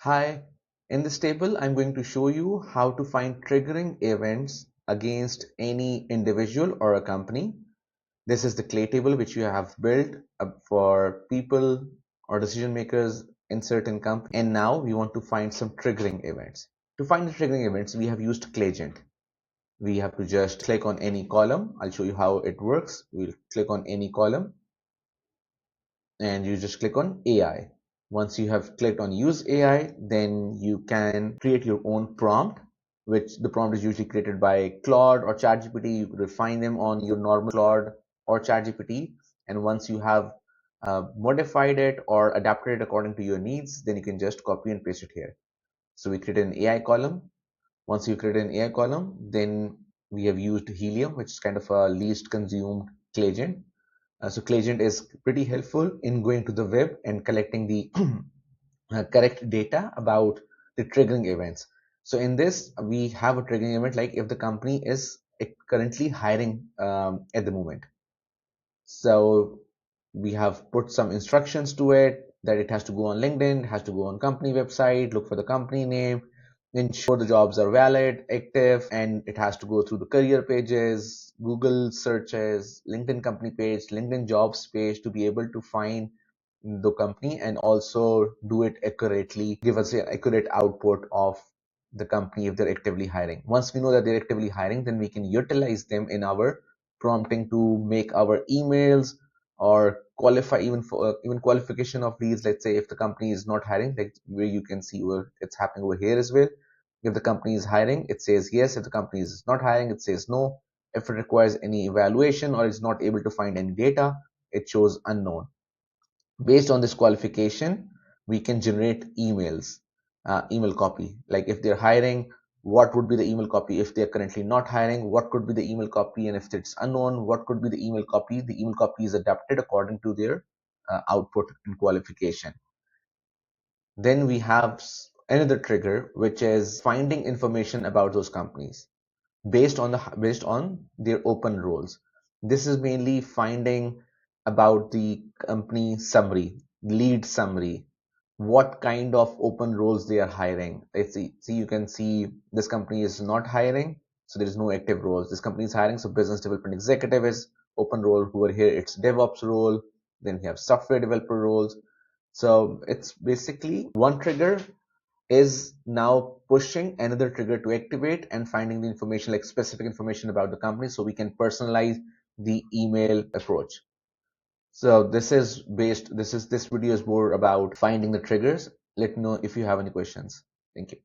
Hi, in this table, I'm going to show you how to find triggering events against any individual or a company. This is the clay table which you have built for people or decision makers in certain companies. And now we want to find some triggering events. To find the triggering events, we have used Claygent. We have to just click on any column. I'll show you how it works. We'll click on any column and you just click on AI. Once you have clicked on use AI, then you can create your own prompt, which the prompt is usually created by Claude or ChatGPT. You could refine them on your normal Claude or ChatGPT. And once you have modified it or adapted it according to your needs, then you can just copy and paste it here. So we create an AI column. Once you create an AI column, then we have used Helium, which is kind of a least consumed Claygent. So Claygent is pretty helpful in going to the web and collecting the correct data about the triggering events. So in this, we have a triggering event like if the company is currently hiring at the moment. So we have put some instructions to it that it has to go on LinkedIn, it has to go on company website, look for the company name, ensure the jobs are valid, active, and it has to go through the career pages, Google searches, LinkedIn company page, LinkedIn jobs page to be able to find the company and also do it accurately, give us an accurate output of the company if they're actively hiring. Once we know that they're actively hiring, then we can utilize them in our prompting to make our emails or qualify even for even qualification of these. Let's say if the company is not hiring, like where you can see where it's happening over here as well. If the company is hiring, it says yes. If the company is not hiring, it says no. If it requires any evaluation or is not able to find any data, it shows unknown. Based on this qualification, we can generate email copy. Like if they're hiring, what would be the email copy? If they're currently not hiring, what could be the email copy? And if it's unknown, what could be the email copy? The email copy is adapted according to their output and qualification. Then we have another trigger, which is finding information about those companies based on their open roles. This is mainly finding about the company summary, lead summary, what kind of open roles they are hiring. See, you can see this company is not hiring, so there is no active roles. This company is hiring, so business development executive is open role. Who are here? It's DevOps role. Then you have software developer roles. So it's basically one trigger is now pushing another trigger to activate and finding the information, like specific information about the company, so we can personalize the email approach. So this video is more about finding the triggers. Let me know if you have any questions. Thank you.